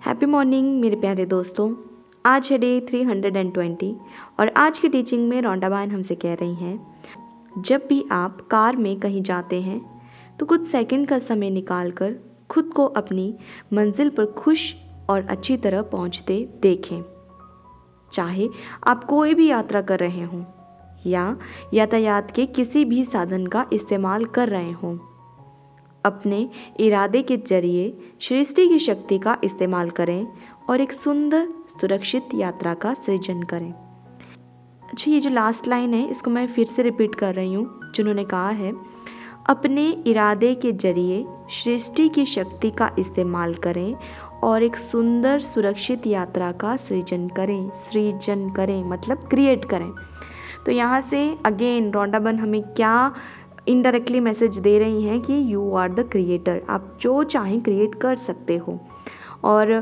Happy morning मेरे प्यारे दोस्तों। आज है डे 320 और आज की टीचिंग में रोंडा बहन हमसे कह रही हैं, जब भी आप कार में कहीं जाते हैं तो कुछ सेकंड का समय निकालकर खुद को अपनी मंजिल पर खुश और अच्छी तरह पहुंचते देखें। चाहे आप कोई भी यात्रा कर रहे हों या यातायात के किसी भी साधन का इस्तेमाल कर रहे हों, अपने इरादे के जरिए सृष्टि की शक्ति का इस्तेमाल करें और एक सुंदर सुरक्षित यात्रा का सृजन करें। अच्छा, ये जो लास्ट लाइन है इसको मैं फिर से रिपीट कर रही हूँ, जिन्होंने कहा है अपने इरादे के जरिए सृष्टि की शक्ति का इस्तेमाल करें और एक सुंदर सुरक्षित यात्रा का सृजन करें मतलब क्रिएट करें। तो यहाँ से अगेन रोंडा बहन हमें क्या इनडायरेक्टली मैसेज दे रही हैं कि यू आर द क्रिएटर, आप जो चाहें क्रिएट कर सकते हो। और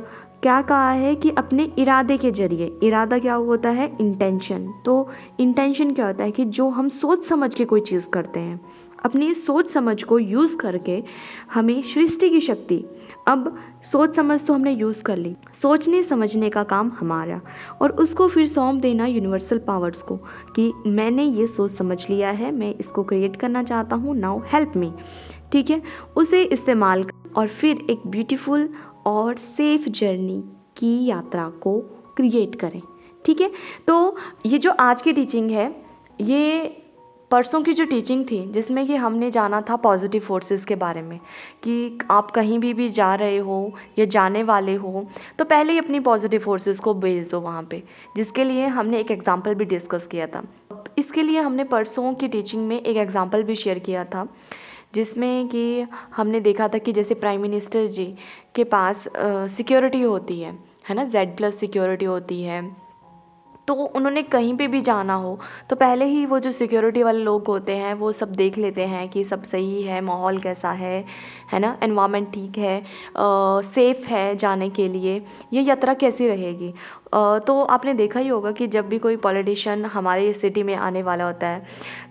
क्या कहा है कि अपने इरादे के जरिए, इरादा क्या होता है? इंटेंशन। तो इंटेंशन क्या होता है कि जो हम सोच समझ के कोई चीज़ करते हैं, अपनी सोच समझ को यूज़ करके हमें सृष्टि की शक्ति, अब सोच समझ तो हमने यूज़ कर ली, सोचने समझने का काम हमारा, और उसको फिर सौंप देना यूनिवर्सल पावर्स को कि मैंने ये सोच समझ लिया है, मैं इसको क्रिएट करना चाहता हूँ, नाउ हेल्प मी। ठीक है, उसे इस्तेमाल और फिर एक ब्यूटीफुल और सेफ जर्नी की यात्रा को क्रिएट करें। ठीक है, तो ये जो आज की टीचिंग है, ये परसों की जो टीचिंग थी जिसमें कि हमने जाना था पॉजिटिव फोर्सेस के बारे में, कि आप कहीं भी जा रहे हो या जाने वाले हो तो पहले ही अपनी पॉजिटिव फोर्सेस को भेज दो वहाँ पे, जिसके लिए हमने एक एग्जांपल भी डिस्कस किया था। इसके लिए हमने परसों की टीचिंग में एक एग्जांपल भी शेयर किया था, जिसमें कि हमने देखा था कि जैसे प्राइम मिनिस्टर जी के पास सिक्योरिटी होती है ना, Z+ सिक्योरिटी होती है। तो उन्होंने कहीं पे भी जाना हो तो पहले ही वो जो सिक्योरिटी वाले लोग होते हैं वो सब देख लेते हैं कि सब सही है, माहौल कैसा है ना, एनवायरनमेंट ठीक है, सेफ़ है जाने के लिए, ये यात्रा कैसी रहेगी। तो आपने देखा ही होगा कि जब भी कोई पॉलिटिशियन हमारे सिटी में आने वाला होता है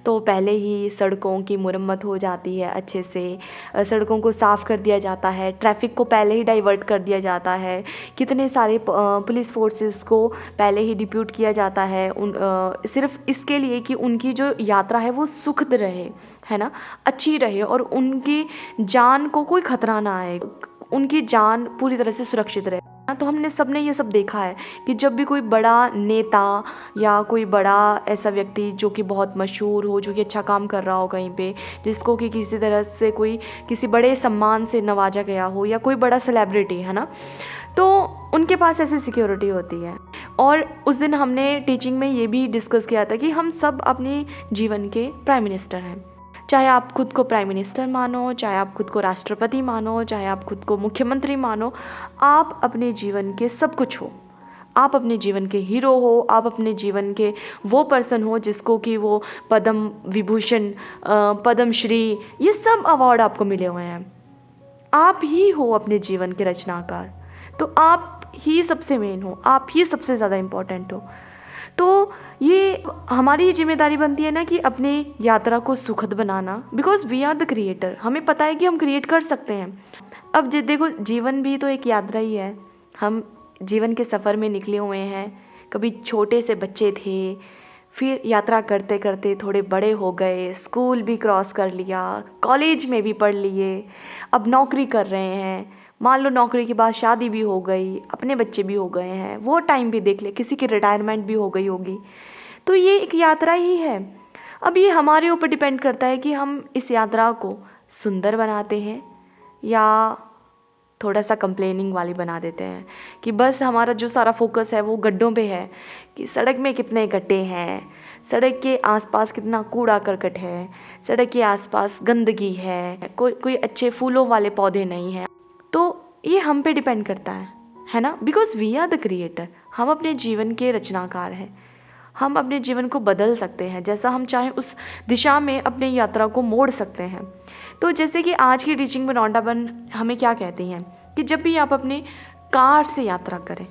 तो पहले ही सड़कों की मुरम्मत हो जाती है, अच्छे से सड़कों को साफ़ कर दिया जाता है, ट्रैफिक को पहले ही डाइवर्ट कर दिया जाता है, कितने सारे पुलिस फोर्सेस को पहले ही डिप्यूट किया जाता है सिर्फ इसके लिए कि उनकी जो यात्रा है वो सुखद रहे, है ना, अच्छी रहे और उनकी जान को कोई खतरा ना आए, उनकी जान पूरी तरह से सुरक्षित रहे। तो हमने सबने ये सब देखा है कि जब भी कोई बड़ा नेता या कोई बड़ा ऐसा व्यक्ति जो कि बहुत मशहूर हो, जो कि अच्छा काम कर रहा हो कहीं पे, जिसको कि किसी तरह से कोई किसी बड़े सम्मान से नवाजा गया हो, या कोई बड़ा सेलिब्रिटी, है ना, तो उनके पास ऐसी सिक्योरिटी होती है। और उस दिन हमने टीचिंग में ये भी डिस्कस किया था कि हम सब अपने जीवन के प्राइम मिनिस्टर हैं। चाहे आप खुद को प्राइम मिनिस्टर मानो, चाहे आप खुद को राष्ट्रपति मानो, चाहे आप खुद को मुख्यमंत्री मानो, आप अपने जीवन के सब कुछ हो। आप अपने जीवन के हीरो हो, आप अपने जीवन के वो पर्सन हो जिसको कि वो पद्म विभूषण, पद्मश्री, ये सब अवार्ड आपको मिले हुए हैं। आप ही हो अपने जीवन के रचनाकार, तो आप ही सबसे मेन हो, आप ही सबसे ज़्यादा इम्पोर्टेंट हो। तो ये हमारी जिम्मेदारी बनती है ना कि अपने यात्रा को सुखद बनाना, because we are the creator. हमें पता है कि हम क्रिएट कर सकते हैं। अब देखो, जीवन भी तो एक यात्रा ही है। हम जीवन के सफ़र में निकले हुए हैं, कभी छोटे से बच्चे थे, फिर यात्रा करते करते थोड़े बड़े हो गए, स्कूल भी क्रॉस कर लिया, कॉलेज में भी पढ़ लिए, अब नौकरी कर रहे हैं, मान लो नौकरी के बाद शादी भी हो गई, अपने बच्चे भी हो गए हैं, वो टाइम भी देख ले, किसी की रिटायरमेंट भी हो गई होगी। तो ये एक यात्रा ही है। अब ये हमारे ऊपर डिपेंड करता है कि हम इस यात्रा को सुंदर बनाते हैं या थोड़ा सा कंप्लेनिंग वाली बना देते हैं, कि बस हमारा जो सारा फोकस है वो गड्ढों पे है, कि सड़क में कितने गड्ढे हैं, सड़क के आसपास कितना कूड़ा करकट है, सड़क के आसपास गंदगी है, कोई अच्छे फूलों वाले पौधे नहीं हैं। तो ये हम पे डिपेंड करता है ना, because we are the creator. हम अपने जीवन के रचनाकार हैं। हम अपने जीवन को बदल सकते हैं, जैसा हम चाहें उस दिशा में अपनी यात्रा को मोड़ सकते हैं। तो जैसे कि आज की टीचिंग में रोंडा बहन हमें क्या कहती हैं कि जब भी आप अपने कार से यात्रा करें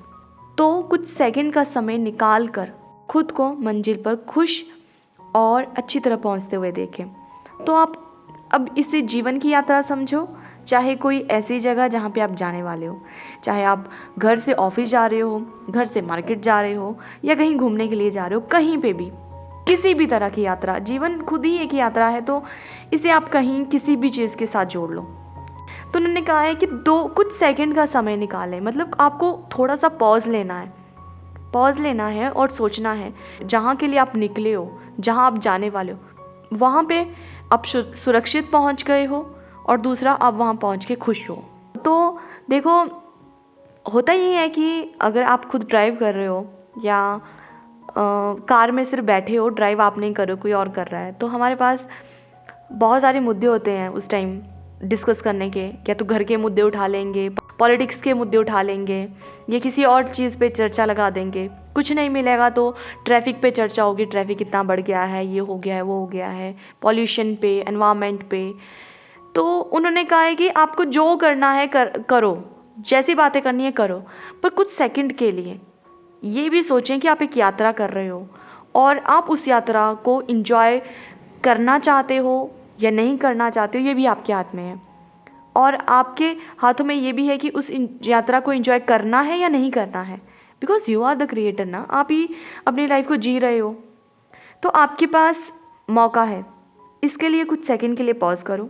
तो कुछ सेकंड का समय निकाल कर खुद को मंजिल पर खुश और अच्छी तरह पहुंचते हुए देखें। तो आप अब इसे जीवन की यात्रा समझो चाहे कोई ऐसी जगह जहाँ पे आप जाने वाले हो, चाहे आप घर से ऑफिस जा रहे हो, घर से मार्केट जा रहे हो, या कहीं घूमने के लिए जा रहे हो, कहीं पे भी किसी भी तरह की यात्रा, जीवन खुद ही एक यात्रा है, तो इसे आप कहीं किसी भी चीज़ के साथ जोड़ लो। तो उन्होंने कहा है कि कुछ सेकंड का समय निकालें, मतलब आपको थोड़ा सा पॉज लेना है और सोचना है जहाँ के लिए आप निकले हो, जहाँ आप जाने वाले हो, वहाँ पे आप सुरक्षित पहुँच गए हो, और दूसरा आप वहाँ पहुँच के खुश हो। तो देखो, होता ये है कि अगर आप खुद ड्राइव कर रहे हो या कार में सिर्फ बैठे हो, ड्राइव आप नहीं कर रहे हो, कोई और कर रहा है, तो हमारे पास बहुत सारे मुद्दे होते हैं उस टाइम डिस्कस करने के। या तो घर के मुद्दे उठा लेंगे, पॉलिटिक्स के मुद्दे उठा लेंगे, या किसी और चीज़ पे चर्चा लगा देंगे। कुछ नहीं मिलेगा तो ट्रैफिक पे चर्चा होगी, ट्रैफिक कितना बढ़ गया है, ये हो गया है, वो हो गया है, पॉल्यूशन पे, एनवायरनमेंट पे। तो उन्होंने कहा है कि आपको जो करना है करो, जैसी बातें करनी है करो, पर कुछ सेकंड के लिए ये भी सोचें कि आप एक यात्रा कर रहे हो और आप उस यात्रा को एंजॉय करना चाहते हो या नहीं करना चाहते हो, ये भी आपके हाथ में है। और आपके हाथों में ये भी है कि उस यात्रा को एंजॉय करना है या नहीं करना है, because you are the creator ना, आप ही अपनी लाइफ को जी रहे हो। तो आपके पास मौका है, इसके लिए कुछ सेकंड के लिए पॉज करो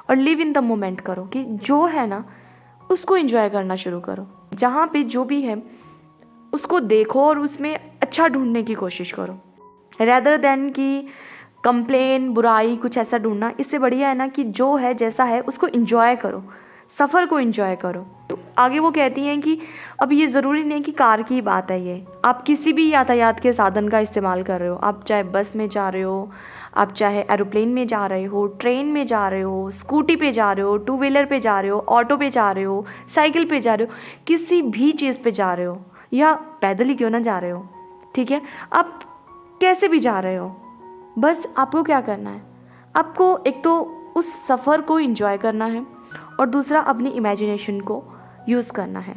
और लिव इन द मोमेंट करो, कि जो है ना उसको एंजॉय करना शुरू करो। जहाँ पे जो भी है उसको देखो और उसमें अच्छा ढूंढने की कोशिश करो, रैदर देन कि कंप्लेन, बुराई, कुछ ऐसा ढूंढना। इससे बढ़िया है ना कि जो है जैसा है उसको एंजॉय करो, सफ़र को एंजॉय करो। तो आगे वो कहती हैं कि अब ये ज़रूरी नहीं कि कार की बात है, ये आप किसी भी यातायात के साधन का इस्तेमाल कर रहे हो, आप चाहे बस में जा रहे हो, आप चाहे एरोप्लेन में जा रहे हो, ट्रेन में जा रहे हो, स्कूटी पे जा रहे हो, टू व्हीलर पे जा रहे हो, ऑटो पे जा रहे हो, साइकिल पे जा रहे हो, किसी भी चीज़ पे जा रहे हो, या पैदल ही क्यों ना जा रहे हो, ठीक है, आप कैसे भी जा रहे हो, बस आपको क्या करना है, आपको एक तो उस सफ़र को एंजॉय करना है और दूसरा अपनी इमेजिनेशन को यूज़ करना है।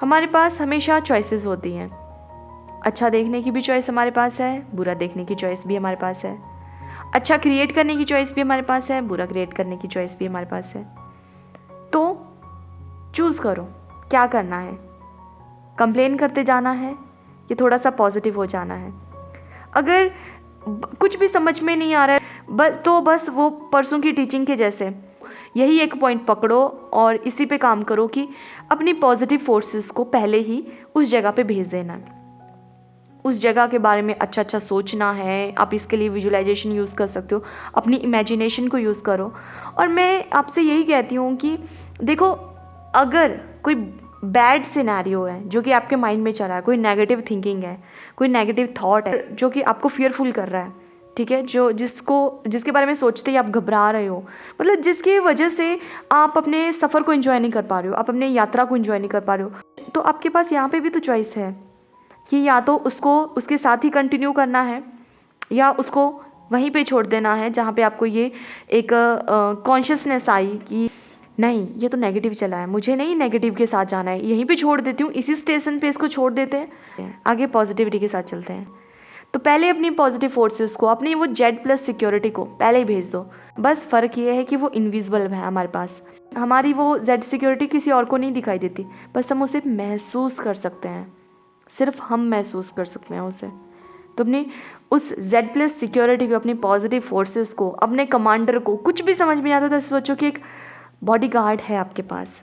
हमारे पास हमेशा चॉइसेस होती हैं, अच्छा देखने की भी चॉइस हमारे पास है, बुरा देखने की चॉइस भी हमारे पास है, अच्छा क्रिएट करने की चॉइस भी हमारे पास है, बुरा क्रिएट करने की चॉइस भी हमारे पास है। तो चूज़ करो क्या करना है, कंप्लेन करते जाना है कि थोड़ा सा पॉजिटिव हो जाना है। अगर कुछ भी समझ में नहीं आ रहा है तो बस वो परसों की टीचिंग के जैसे यही एक पॉइंट पकड़ो और इसी पे काम करो कि अपनी पॉजिटिव फोर्सेस को पहले ही उस जगह पे भेज देना है, उस जगह के बारे में अच्छा अच्छा सोचना है। आप इसके लिए विजुअलाइजेशन यूज़ कर सकते हो, अपनी इमेजिनेशन को यूज़ करो। और मैं आपसे यही कहती हूँ कि देखो, अगर कोई बैड सिनेरियो है जो कि आपके माइंड में चला है, कोई नेगेटिव थिंकिंग है, कोई नेगेटिव थॉट है जो कि आपको फियरफुल कर रहा है, ठीक है, जिसके बारे में सोचते ही आप घबरा रहे हो, मतलब जिसकी वजह से आप अपने सफ़र को एंजॉय नहीं कर पा रहे हो, आप अपने यात्रा को एंजॉय नहीं कर पा रहे हो, तो आपके पास यहाँ पे भी तो चॉइस है कि या तो उसको उसके साथ ही कंटिन्यू करना है या उसको वहीं पे छोड़ देना है जहाँ पे आपको ये एक कॉन्शियसनेस आई कि नहीं, ये तो नेगेटिव चला है, मुझे नहीं नेगेटिव के साथ जाना है, यहीं पे छोड़ देती हूँ, इसी स्टेशन पे इसको छोड़ देते हैं, आगे पॉजिटिविटी के साथ चलते हैं। तो पहले अपनी पॉजिटिव फोर्सेस को, अपनी वो Z+ सिक्योरिटी को पहले ही भेज दो। बस फ़र्क ये है कि वो इनविजिबल है हमारे पास, हमारी वो Z सिक्योरिटी किसी और को नहीं दिखाई देती, बस हम उसे महसूस कर सकते हैं, सिर्फ हम महसूस कर सकते हैं उसे। तो अपनी उस Z+ सिक्योरिटी को, अपनी पॉजिटिव फोर्सेस को, अपने कमांडर को, कुछ भी समझ में आता है तो सोचो कि एक बॉडीगार्ड है आपके पास,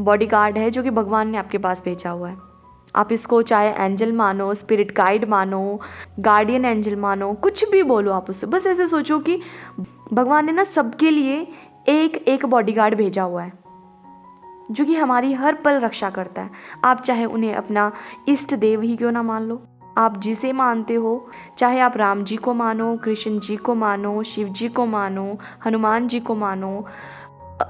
बॉडीगार्ड है जो कि भगवान ने आपके पास भेजा हुआ है। आप इसको चाहे एंजल मानो, स्पिरिट गाइड मानो, गार्डियन एंजल मानो, कुछ भी बोलो आप उससे, बस ऐसे सोचो कि भगवान ने ना सबके लिए एक एक बॉडीगार्ड भेजा हुआ है जो कि हमारी हर पल रक्षा करता है। आप चाहे उन्हें अपना इष्ट देव ही क्यों ना मान लो, आप जिसे मानते हो, चाहे आप राम जी को मानो, कृष्ण जी को मानो, शिव जी को मानो, हनुमान जी को मानो,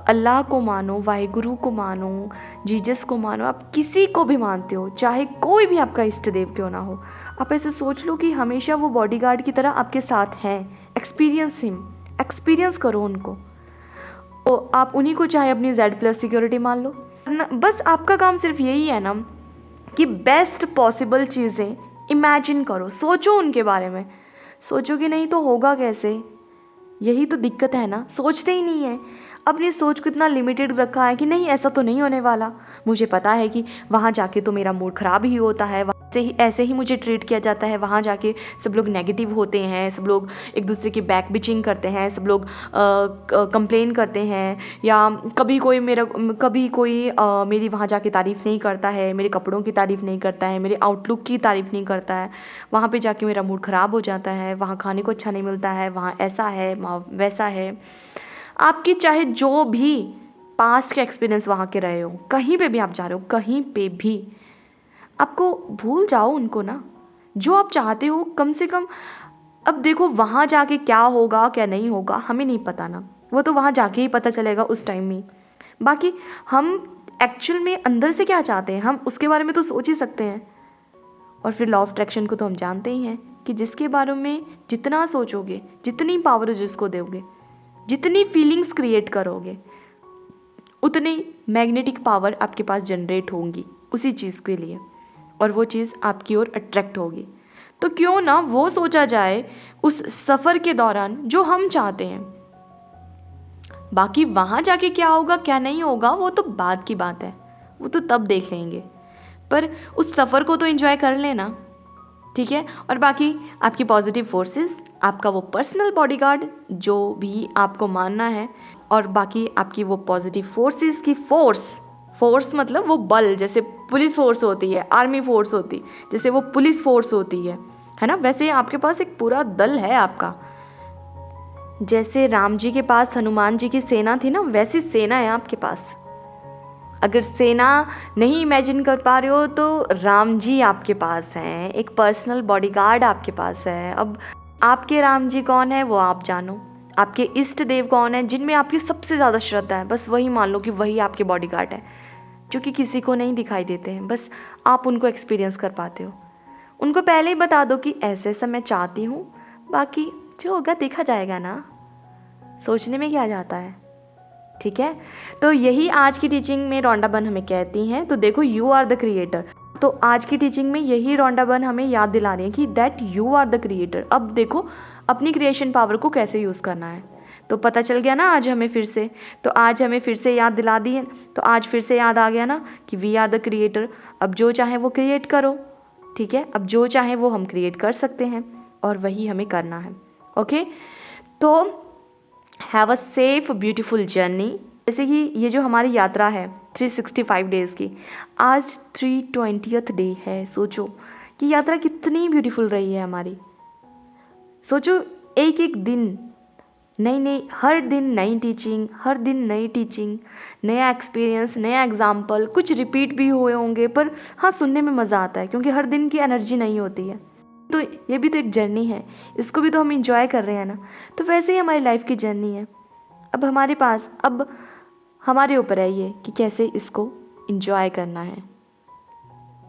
अल्लाह को मानो, वाहिगुरु को मानो, जीसस को मानो, आप किसी को भी मानते हो, चाहे कोई भी आपका इष्ट देव क्यों ना हो, आप ऐसे सोच लो कि हमेशा वो बॉडीगार्ड की तरह आपके साथ हैं। एक्सपीरियंस करो उनको, तो आप उन्हीं को चाहे अपनी Z+ सिक्योरिटी मान लो। बस आपका काम सिर्फ यही है ना कि बेस्ट पॉसिबल चीज़ें इमेजिन करो, सोचो उनके बारे में, सोचो कि नहीं तो होगा कैसे, यही तो दिक्कत है ना, सोचते ही नहीं है। अपनी सोच को इतना लिमिटेड रखा है कि नहीं ऐसा तो नहीं होने वाला, मुझे पता है कि वहाँ जाके तो मेरा मूड ख़राब ही होता है, वहाँ से ही ऐसे ही मुझे ट्रीट किया जाता है, वहाँ जाके सब लोग नेगेटिव होते हैं, सब लोग एक दूसरे की बैक बिचिंग करते हैं, सब लोग कंप्लेन करते हैं, या कभी कोई मेरी वहाँ जाके तारीफ़ नहीं करता है, मेरे कपड़ों की तारीफ़ नहीं करता है, मेरे आउटलुक की तारीफ़ नहीं करता है, वहाँ पे जाके मेरा मूड ख़राब हो जाता है, वहाँ खाने को अच्छा नहीं मिलता है, वहाँ ऐसा है वहाँ वैसा है। आपकी चाहे जो भी पास्ट के एक्सपीरियंस वहाँ के रहे हो, कहीं पे भी आप जा रहे हो, कहीं पे भी आपको भूल जाओ उनको ना। जो आप चाहते हो कम से कम, अब देखो वहाँ जाके क्या होगा क्या नहीं होगा हमें नहीं पता ना, वो तो वहाँ जाके ही पता चलेगा उस टाइम में। बाकी हम एक्चुअल में अंदर से क्या चाहते हैं हम उसके बारे में तो सोच ही सकते हैं। और फिर लॉ ऑफ अट्रैक्शन को तो हम जानते ही हैं कि जिसके बारे में जितना सोचोगे, जितनी पावर जिसको दोगे, जितनी फीलिंग्स क्रिएट करोगे, उतनी मैग्नेटिक पावर आपके पास जनरेट होंगी उसी चीज़ के लिए, और वो चीज़ आपकी ओर अट्रैक्ट होगी। तो क्यों ना वो सोचा जाए उस सफ़र के दौरान जो हम चाहते हैं। बाकी वहाँ जाके क्या होगा क्या नहीं होगा वो तो बाद की बात है, वो तो तब देख लेंगे, पर उस सफ़र को तो एंजॉय कर लेना, ठीक है। और बाकी आपकी पॉजिटिव फोर्सेस, आपका वो पर्सनल बॉडीगार्ड जो भी आपको मानना है, और बाकी आपकी वो पॉजिटिव फोर्सेस की फोर्स मतलब वो बल, जैसे पुलिस फोर्स होती है, आर्मी फोर्स होती, जैसे वो पुलिस फोर्स होती है ना, वैसे आपके पास एक पूरा दल है आपका। जैसे राम जी के पास हनुमान जी की सेना थी ना, वैसी सेना है आपके पास। अगर सेना नहीं इमेजिन कर पा रहे हो तो राम जी आपके पास हैं, एक पर्सनल बॉडीगार्ड आपके पास है। अब आपके राम जी कौन है वो आप जानो, आपके इष्ट देव कौन है जिनमें आपकी सबसे ज़्यादा श्रद्धा है, बस वही मान लो कि वही आपके बॉडीगार्ड है, जो कि किसी को नहीं दिखाई देते हैं, बस आप उनको एक्सपीरियंस कर पाते हो। उनको पहले ही बता दो कि ऐसे ऐसा मैं चाहती हूँ, बाकी जो होगा देखा जाएगा ना, सोचने में क्या जाता है, ठीक है। तो यही आज की टीचिंग में रोंडा बर्न हमें कहती हैं। तो देखो यू आर द क्रिएटर, तो आज की टीचिंग में यही रोंडा बर्न हमें याद दिला रही है कि that you are the creator. अब देखो अपनी क्रिएशन पावर को कैसे यूज़ करना है, तो पता चल गया ना आज हमें फिर से, तो आज हमें फिर से याद दिला दी है, तो आज फिर से याद आ गया ना कि वी आर द क्रिएटर। अब जो चाहे वो क्रिएट करो, ठीक है, अब जो चाहे वो हम क्रिएट कर सकते हैं, और वही हमें करना है। ओके, तो have a safe beautiful journey. जैसे कि ये जो हमारी यात्रा है 365 डेज़ की, आज 320th डे है। सोचो कि यात्रा कितनी ब्यूटीफुल रही है हमारी। सोचो एक एक दिन नई हर दिन नई टीचिंग, हर दिन नई टीचिंग, नया एक्सपीरियंस, नया एग्जाम्पल, कुछ रिपीट भी हुए होंगे पर हाँ सुनने में मज़ा आता है क्योंकि हर दिन की एनर्जी नहीं होती है। तो ये भी तो एक जर्नी है, इसको भी तो हम इंजॉय कर रहे हैं ना। तो वैसे ही हमारी लाइफ की जर्नी है। अब हमारे पास, अब हमारे ऊपर है ये कि कैसे इसको इंजॉय करना है।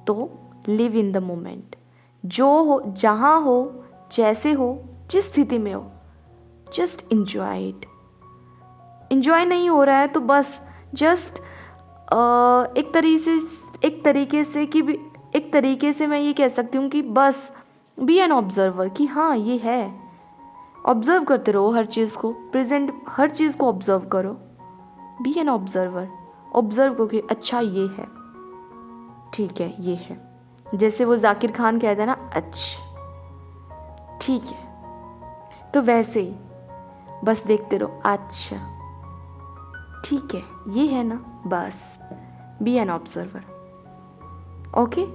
तो लिव इन द मोमेंट, जो हो, जहाँ हो, जैसे हो, जिस स्थिति में हो, जस्ट इंजॉय इट। इंजॉय नहीं हो रहा है तो बस जस्ट एक तरीके से मैं ये कह सकती हूँ कि बस बी एन ऑब्जर्वर, कि हाँ ये है, ऑब्जर्व करते रहो हर चीज़ को, प्रेजेंट हर चीज़ को ऑब्जर्व करो, बी एन ऑब्जर्वर, ऑब्जर्व करो कि अच्छा ये है, ठीक है ये है। जैसे वो जाकिर खान कहता है ना, अच्छा ठीक है, तो वैसे ही बस देखते रहो, अच्छा ठीक है ये है ना, बस बी एन ऑब्जर्वर। ओके,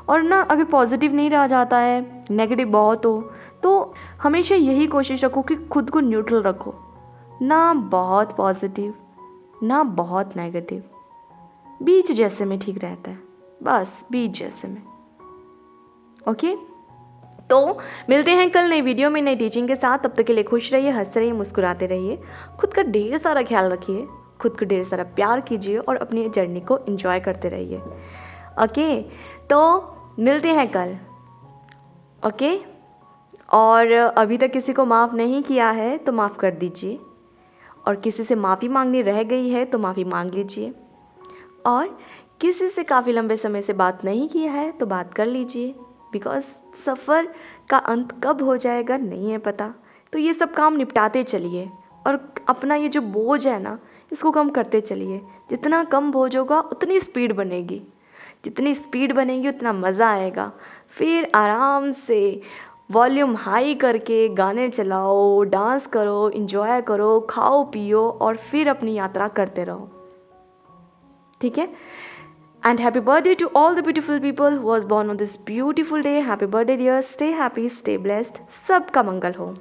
और ना अगर पॉजिटिव नहीं रहा जाता है, नेगेटिव बहुत हो, तो हमेशा यही कोशिश रखो कि खुद को न्यूट्रल रखो, ना बहुत पॉजिटिव ना बहुत नेगेटिव, बीच जैसे में ठीक रहता है, बस बीच जैसे में। ओके, तो मिलते हैं कल नई वीडियो में नई टीचिंग के साथ। तब तक के लिए खुश रहिए, हंसते रहिए, मुस्कुराते रहिए, खुद का ढेर सारा ख्याल रखिए, खुद को ढेर सारा प्यार कीजिए और अपनी जर्नी को एंजॉय करते रहिए। ओके, तो मिलते हैं कल। ओके, और अभी तक किसी को माफ़ नहीं किया है तो माफ़ कर दीजिए, और किसी से माफ़ी मांगनी रह गई है तो माफ़ी मांग लीजिए, और किसी से काफ़ी लंबे समय से बात नहीं किया है तो बात कर लीजिए, बिकॉज़ सफ़र का अंत कब हो जाएगा नहीं है पता। तो ये सब काम निपटाते चलिए और अपना ये जो बोझ है ना, इसको कम करते चलिए। जितना कम बोझ होगा उतनी स्पीड बनेगी, जितनी स्पीड बनेगी उतना मज़ा आएगा। फिर आराम से वॉल्यूम हाई करके गाने चलाओ, डांस करो, इंजॉय करो, खाओ पियो और फिर अपनी यात्रा करते रहो। ठीक है। And happy birthday to all the beautiful people who was born on this beautiful day. Happy birthday dear, stay happy, stay blessed, सबका मंगल हो।